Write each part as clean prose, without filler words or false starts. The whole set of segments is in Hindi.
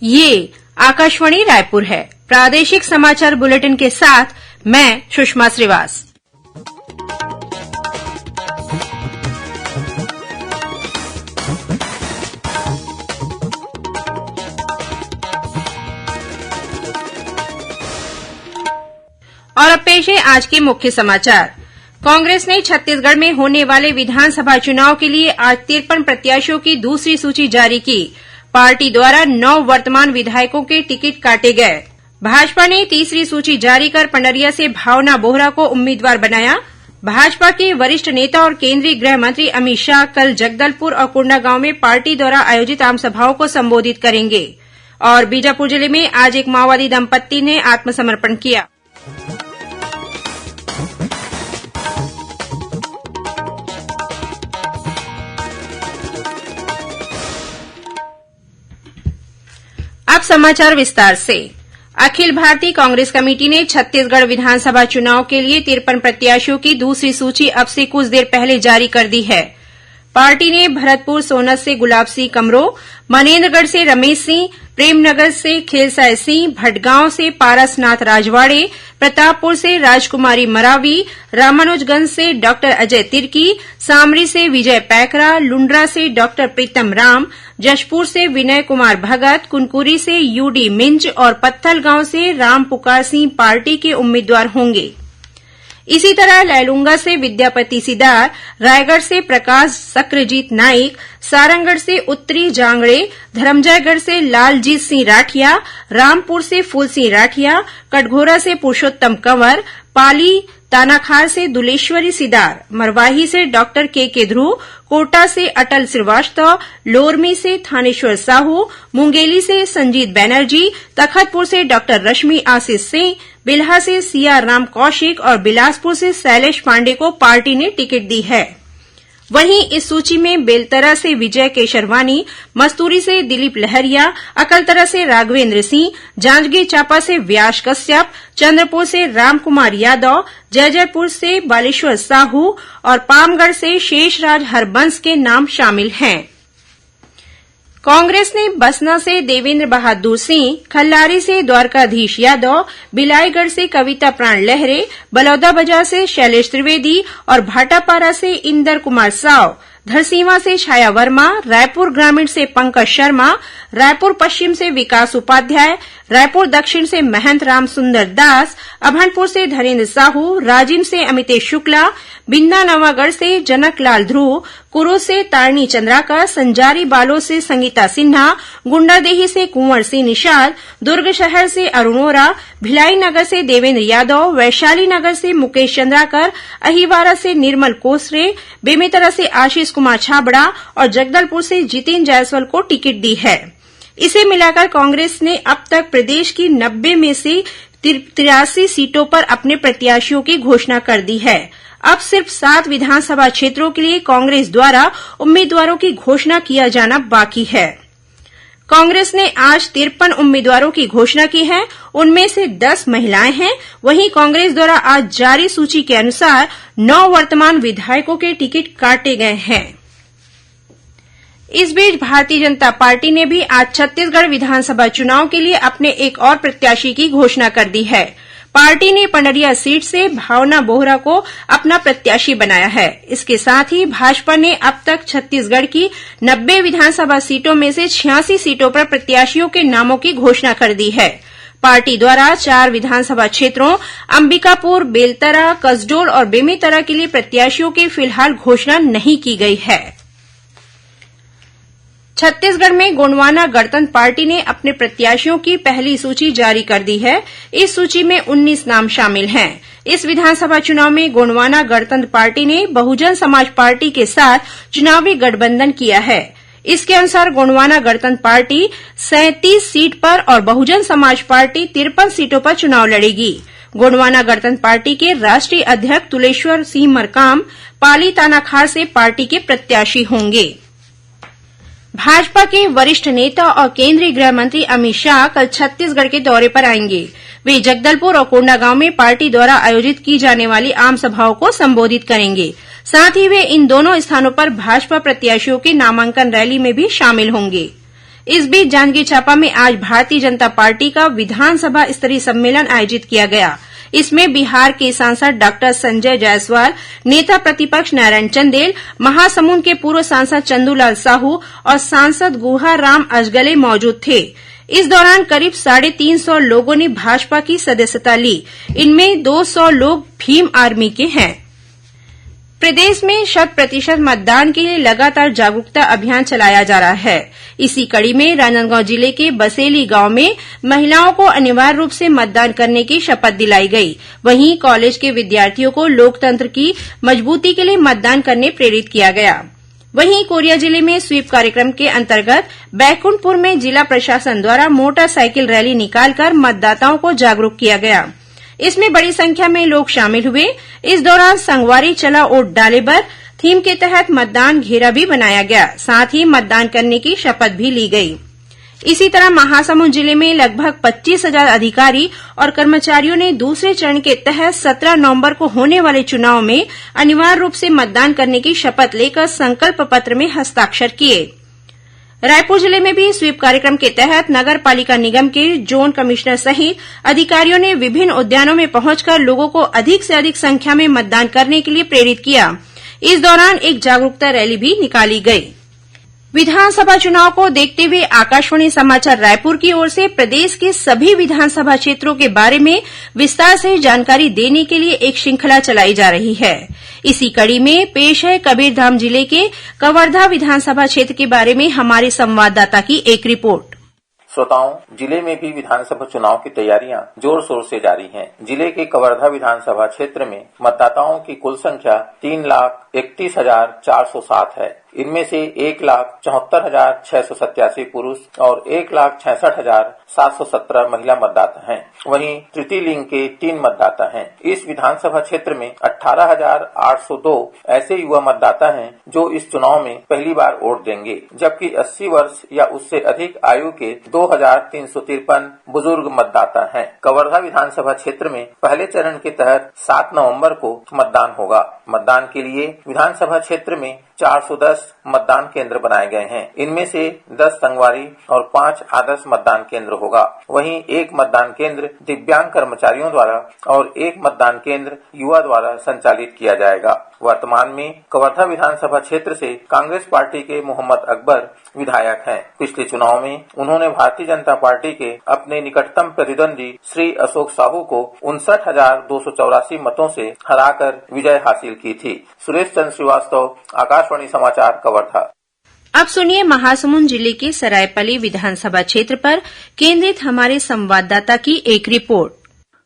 ये आकाशवाणी रायपुर है। प्रादेशिक समाचार बुलेटिन के साथ मैं सुषमा श्रीवास। और अब पेश है आज के मुख्य समाचार। कांग्रेस ने छत्तीसगढ़ में होने वाले विधानसभा चुनाव के लिए आज 53 प्रत्याशियों की दूसरी सूची जारी की। पार्टी द्वारा 9 वर्तमान विधायकों के टिकट काटे गए। भाजपा ने तीसरी सूची जारी कर पंडरिया से भावना बोहरा को उम्मीदवार बनाया। भाजपा के वरिष्ठ नेता और केंद्रीय गृह मंत्री अमित शाह कल जगदलपुर और कोंडागांव में पार्टी द्वारा आयोजित आमसभाओं को संबोधित करेंगे। और बीजापुर जिले में आज एक माओवादी दंपत्ति ने आत्मसमर्पण किया। अब समाचार विस्तार से। अखिल भारतीय कांग्रेस कमेटी ने छत्तीसगढ़ विधानसभा चुनाव के लिए 53 प्रत्याशियों की दूसरी सूची अब से कुछ देर पहले जारी कर दी है। पार्टी ने भरतपुर सोनत से गुलाब सिंह कमरो, मनेन्द्रगढ़ से रमेश सिंह, प्रेमनगर से खेलसाय सिंह, भटगांव से पारसनाथ राजवाड़े, प्रतापपुर से राजकुमारी मरावी, रामानुजगंज से डॉक्टर अजय तिर्की, सामरी से विजय पैकरा, लुंड्रा से डॉक्टर प्रीतम राम, जशपुर से विनय कुमार भगत, कुनकुरी से यूडी मिंज और पत्थलगांव से राम पुकार सिंह पार्टी के उम्मीदवार होंगे। इसी तरह लैलूंगा से विद्यापति सिदार, रायगढ़ से प्रकाश सक्रजीत नाइक, सारंगढ़ से उत्तरी जांगड़े, धरमजयगढ़ से लालजीत सिंह राठिया, रामपुर से फूल सिंह राठिया, कटघोरा से पुरुषोत्तम कंवर, पाली तानाखार से दुलेश्वरी सिदार, मरवाही से डॉक्टर के ध्रुव, कोटा से अटल श्रीवास्तव, लोरमी से थानेश्वर साहू, मुंगेली से संजीत बैनर्जी, तखतपुर से डॉक्टर रश्मि आशीष सिंह, बिल्हा से सिया राम कौशिक और बिलासपुर से शैलेश पांडे को पार्टी ने टिकट दी है। वहीं इस सूची में बेलतरा से विजय केशरवानी, मस्तूरी से दिलीप लहरिया, अकलतरा से राघवेंद्र सिंह, जांजगीर चांपा से व्यास कश्यप, चंद्रपुर से रामकुमार यादव, जयजयपुर से बालेश्वर साहू और पामगढ़ से शेषराज हरबंस के नाम शामिल हैं। कांग्रेस ने बसना से देवेंद्र बहादुर सिंह, खल्लारी से द्वारकाधीश यादव, बिलाईगढ़ से कविता प्राण लहरे, बलौदाबाजार से शैलेश त्रिवेदी और भाटापारा से इंदर कुमार साव, धरसींवा से छाया वर्मा, रायपुर ग्रामीण से पंकज शर्मा, रायपुर पश्चिम से विकास उपाध्याय, रायपुर दक्षिण से महंत राम सुंदर दास, अभनपुर से धनेन्द्र साहू, राजिम से अमितेश शुक्ला, बिंदा नवागढ़ से जनकलाल ध्रुव, कुरू से तारणी चंद्राकर, संजारी बालोद से संगीता सिन्हा, गुंडादेही से कुंवर सिंह निषाद, दुर्ग शहर से अरुणोरा, भिलाई नगर से देवेंद्र यादव, वैशाली नगर से मुकेश चंद्राकर, अहिवारा से निर्मल कोसरे, बेमेतरा से आशीष कुमार छाबड़ा और जगदलपुर से जितेन जायसवाल को टिकट दी है। इसे मिलाकर कांग्रेस ने अब तक प्रदेश की 90 में से 83 सीटों पर अपने प्रत्याशियों की घोषणा कर दी है। अब सिर्फ 7 विधानसभा क्षेत्रों के लिए कांग्रेस द्वारा उम्मीदवारों की घोषणा किया जाना बाकी है। कांग्रेस ने आज 53 उम्मीदवारों की घोषणा की है, उनमें से 10 महिलाएं हैं। वहीं कांग्रेस द्वारा आज जारी सूची के अनुसार 9 वर्तमान विधायकों के टिकट काटे गए हैं। इस बीच भारतीय जनता पार्टी ने भी आज छत्तीसगढ़ विधानसभा चुनाव के लिए अपने एक और प्रत्याशी की घोषणा कर दी है। पार्टी ने पंडरिया सीट से भावना बोहरा को अपना प्रत्याशी बनाया है। इसके साथ ही भाजपा ने अब तक छत्तीसगढ़ की 90 विधानसभा सीटों में से 86 सीटों पर प्रत्याशियों के नामों की घोषणा कर दी है। पार्टी द्वारा 4 विधानसभा क्षेत्रों अंबिकापुर, बेलतरा, कसडोल और बेमेतरा के लिए प्रत्याशियों की फिलहाल घोषणा नहीं की गई है। छत्तीसगढ़ में गोंडवाना गणतंत्र पार्टी ने अपने प्रत्याशियों की पहली सूची जारी कर दी है। इस सूची में 19 नाम शामिल हैं। इस विधानसभा चुनाव में गोंडवाना गणतंत्र पार्टी ने बहुजन समाज पार्टी के साथ चुनावी गठबंधन किया है। इसके अनुसार गोंडवाना गणतंत्र पार्टी 37 सीट पर और बहुजन समाज पार्टी 53 सीटों पर चुनाव लड़ेगी। गोंडवाना गणतंत्र पार्टी के राष्ट्रीय अध्यक्ष तुलेश्वर सिंह मरकाम पाली तानाखार से पार्टी के प्रत्याशी होंगे। भाजपा के वरिष्ठ नेता और केंद्रीय गृह मंत्री अमित शाह कल छत्तीसगढ़ के दौरे पर आएंगे। वे जगदलपुर और कोंडागांव में पार्टी द्वारा आयोजित की जाने वाली आम सभाओं को संबोधित करेंगे। साथ ही वे इन दोनों स्थानों पर भाजपा प्रत्याशियों की नामांकन रैली में भी शामिल होंगे। इस बीच जांजगीर चांपा में आज भारतीय जनता पार्टी का विधानसभा स्तरीय सम्मेलन आयोजित किया गया। इसमें बिहार के सांसद डॉक्टर संजय जायसवाल, नेता प्रतिपक्ष नारायण चंदेल, महासमुंद के पूर्व सांसद चंदूलाल साहू और सांसद गुहाराम अजगले मौजूद थे। इस दौरान करीब 350 लोगों ने भाजपा की सदस्यता ली। इनमें 200 लोग भीम आर्मी के हैं। प्रदेश में 100% मतदान के लिए लगातार जागरूकता अभियान चलाया जा रहा है। इसी कड़ी में राजनांदगांव जिले के बसेली गांव में महिलाओं को अनिवार्य रूप से मतदान करने की शपथ दिलाई गई। वहीं कॉलेज के विद्यार्थियों को लोकतंत्र की मजबूती के लिए मतदान करने प्रेरित किया गया। वहीं कोरिया जिले में स्वीप कार्यक्रम के अंतर्गत बैकुंठपुर में जिला प्रशासन द्वारा मोटरसाइकिल रैली निकालकर मतदाताओं को जागरूक किया गया। इसमें बड़ी संख्या में लोग शामिल हुए। इस दौरान संगवारी चला वोट डाले बर थीम के तहत मतदान घेरा भी बनाया गया। साथ ही मतदान करने की शपथ भी ली गई। इसी तरह महासमुंद जिले में लगभग 25,000 अधिकारी और कर्मचारियों ने दूसरे चरण के तहत 17 नवंबर को होने वाले चुनाव में अनिवार्य रूप से मतदान करने की शपथ लेकर संकल्प पत्र में हस्ताक्षर किए। रायपुर जिले में भी स्वीप कार्यक्रम के तहत नगर पालिका निगम के जोन कमिश्नर सहित अधिकारियों ने विभिन्न उद्यानों में पहुंचकर लोगों को अधिक से अधिक संख्या में मतदान करने के लिए प्रेरित किया। इस दौरान एक जागरूकता रैली भी निकाली गई। विधानसभा चुनाव को देखते हुए आकाशवाणी समाचार रायपुर की ओर से प्रदेश के सभी विधानसभा क्षेत्रों के बारे में विस्तार से जानकारी देने के लिए एक श्रृंखला चलाई जा रही है। इसी कड़ी में पेश है कबीरधाम जिले के कवर्धा विधानसभा क्षेत्र के बारे में हमारे संवाददाता की एक रिपोर्ट। श्रोताओं, जिले में भी विधानसभा चुनाव की तैयारियां जोर शोर से जारी हैं। जिले के कवर्धा विधानसभा क्षेत्र में मतदाताओं की कुल संख्या 3,31,407 है। इनमें से 1,74,687 पुरुष और 1,66,717 महिला मतदाता हैं। वहीं तृतीय लिंग के 3 मतदाता हैं। इस विधानसभा क्षेत्र में 18,802 ऐसे युवा मतदाता हैं जो इस चुनाव में पहली बार वोट देंगे, जबकि 80 वर्ष या उससे अधिक आयु के 2,353 बुजुर्ग मतदाता हैं। कवर्धा विधानसभा क्षेत्र में पहले चरण के तहत 7 नवंबर को मतदान होगा। मतदान के लिए विधानसभा क्षेत्र में 410 मतदान केंद्र बनाए गए हैं। इनमें से 10 संगवारी और 5 आदर्श मतदान केंद्र होगा। वहीं 1 मतदान केंद्र दिव्यांग कर्मचारियों द्वारा और 1 मतदान केंद्र युवा द्वारा संचालित किया जाएगा। वर्तमान में कवर्धा विधानसभा क्षेत्र से कांग्रेस पार्टी के मोहम्मद अकबर विधायक हैं। पिछले चुनाव में उन्होंने भारतीय जनता पार्टी के अपने निकटतम प्रतिद्वंदी श्री अशोक साहू को 59,284 मतों से हराकर विजय हासिल की थी। सुरेश चंद्र श्रीवास्तव, आकाशवाणी समाचार, कवर्धा। अब सुनिए महासमुंद जिले के सरायपाली विधानसभा क्षेत्र पर केंद्रित हमारे संवाददाता की एक रिपोर्ट।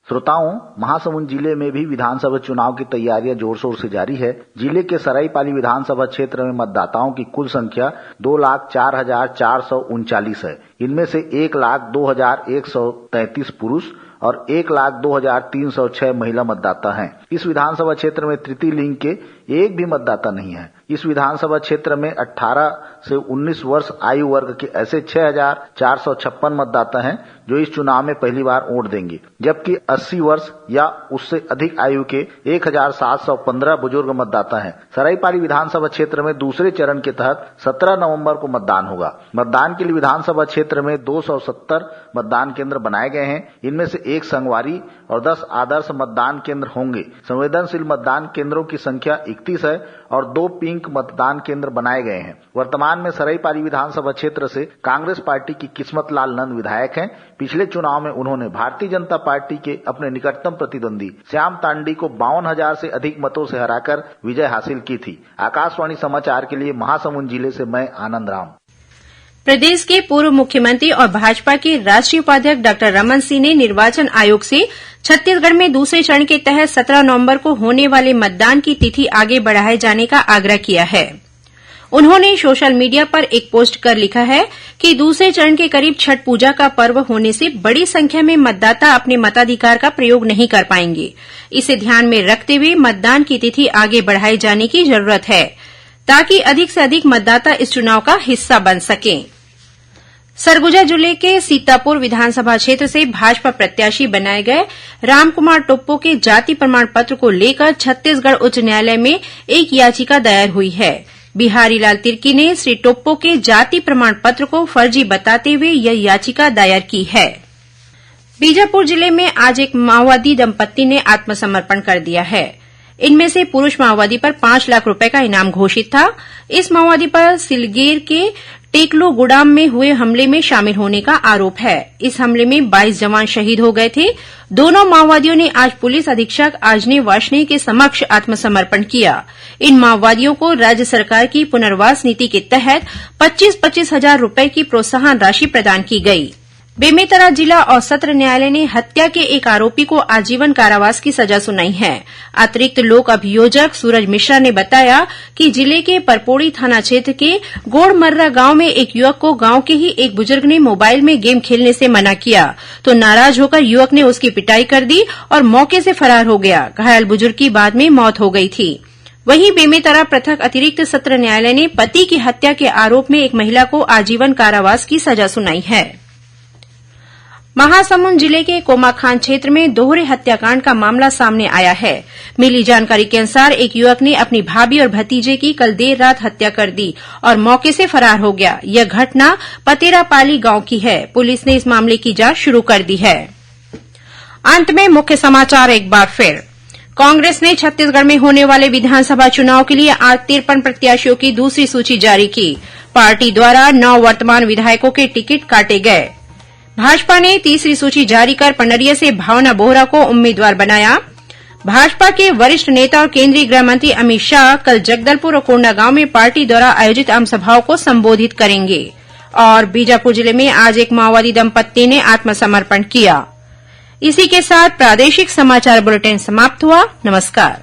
श्रोताओं, महासमुंद जिले में भी विधानसभा चुनाव की तैयारियां जोर शोर से जारी है। जिले के सरायपाली विधानसभा क्षेत्र में मतदाताओं की कुल संख्या 2,04,439 है। इनमें से 1,02,133 पुरुष और 1,02,306 महिला मतदाता हैं। इस विधानसभा क्षेत्र में तृतीय लिंग के एक भी मतदाता नहीं है। इस विधानसभा क्षेत्र में 18 से 19 वर्ष आयु वर्ग के ऐसे 6,456 मतदाता हैं जो इस चुनाव में पहली बार वोट देंगे, जबकि 80 वर्ष या उससे अधिक आयु के 1,715 बुजुर्ग मतदाता हैं। सरायपाली विधानसभा क्षेत्र में दूसरे चरण के तहत 17 नवंबर को मतदान होगा। मतदान के लिए विधानसभा क्षेत्र में 270 मतदान केंद्र बनाए गए हैं। इनमें से 1 संगवारी और 10 आदर्श मतदान केंद्र होंगे। संवेदनशील मतदान केंद्रों की संख्या 31 है और 2 पिंक मतदान केंद्र बनाए गए हैं। वर्तमान में सरायपाली विधानसभा क्षेत्र से कांग्रेस पार्टी की किस्मत लाल नंद विधायक हैं। पिछले चुनाव में उन्होंने भारतीय जनता पार्टी के अपने निकटतम प्रतिद्वंदी श्याम तांडी को 52,000 से अधिक मतों से हराकर विजय हासिल की थी। आकाशवाणी समाचार के लिए महासमुंद जिले से मैं आनंद राम। प्रदेश के पूर्व मुख्यमंत्री और भाजपा के राष्ट्रीय उपाध्यक्ष डॉक्टर रमन सिंह ने निर्वाचन आयोग से छत्तीसगढ़ में दूसरे चरण के तहत 17 नवंबर को होने वाले मतदान की तिथि आगे बढ़ाए जाने का आग्रह किया है। उन्होंने सोशल मीडिया पर एक पोस्ट कर लिखा है कि दूसरे चरण के करीब छठ पूजा का पर्व होने से बड़ी संख्या में मतदाता अपने मताधिकार का प्रयोग नहीं कर पाएंगे। इसे ध्यान में रखते हुए मतदान की तिथि आगे बढ़ाए जाने की जरूरत है ताकि अधिक से अधिक मतदाता इस चुनाव का हिस्सा बन सकें। सरगुजा जिले के सीतापुर विधानसभा क्षेत्र से भाजपा प्रत्याशी बनाए गए रामकुमार टोप्पो के जाति प्रमाण पत्र को लेकर छत्तीसगढ़ उच्च न्यायालय में एक याचिका दायर हुई है। बिहारी लाल तिर्की ने श्री टोप्पो के जाति प्रमाण पत्र को फर्जी बताते हुए यह याचिका दायर की है। बीजापुर जिले में आज एक माओवादी दंपत्ति ने आत्मसमर्पण कर दिया है। इनमें से पुरुष माओवादी पर 5 लाख रुपए का इनाम घोषित था। इस माओवादी पर सिलगेर के टेकलो गुडाम में हुए हमले में शामिल होने का आरोप है। इस हमले में 22 जवान शहीद हो गए थे। दोनों माओवादियों ने आज पुलिस अधीक्षक आजने वार्ष्णेय के समक्ष आत्मसमर्पण किया। इन माओवादियों को राज्य सरकार की पुनर्वास नीति के तहत 25-25 हजार रुपए की प्रोत्साहन राशि प्रदान की गई। बेमेतरा जिला और सत्र न्यायालय ने हत्या के एक आरोपी को आजीवन कारावास की सजा सुनाई है। अतिरिक्त लोक अभियोजक सूरज मिश्रा ने बताया कि जिले के परपोड़ी थाना क्षेत्र के गोड़मर्रा गांव में एक युवक को गांव के ही एक बुजुर्ग ने मोबाइल में गेम खेलने से मना किया तो नाराज होकर युवक ने उसकी पिटाई कर दी और मौके से फरार हो गया। घायल बुजुर्ग की बाद में मौत हो गई थी। वहीं बेमेतरा पृथक अतिरिक्त सत्र न्यायालय ने पति की हत्या के आरोप में एक महिला को आजीवन कारावास की सजा सुनाई है। महासमुंद जिले के कोमाखान क्षेत्र में दोहरे हत्याकांड का मामला सामने आया है। मिली जानकारी के अनुसार एक युवक ने अपनी भाभी और भतीजे की कल देर रात हत्या कर दी और मौके से फरार हो गया। यह घटना पतेरापाली गांव की है। पुलिस ने इस मामले की जांच शुरू कर दी है। अंत में मुख्य समाचार एक बार फिर। कांग्रेस ने छत्तीसगढ़ में होने वाले विधानसभा चुनाव के लिए आज 53 प्रत्याशियों की दूसरी सूची जारी की। पार्टी द्वारा 9 वर्तमान विधायकों के टिकट काटे गए। भाजपा ने तीसरी सूची जारी कर पंडरिया से भावना बोहरा को उम्मीदवार बनाया। भाजपा के वरिष्ठ नेता और केंद्रीय गृह मंत्री अमित शाह कल जगदलपुर और कोंडागांव में पार्टी द्वारा आयोजित आमसभाओं को संबोधित करेंगे। और बीजापुर जिले में आज एक माओवादी दंपत्ति ने आत्मसमर्पण किया। इसी के साथ प्रादेशिक समाचार बुलेटिन समाप्त हुआ। नमस्कार।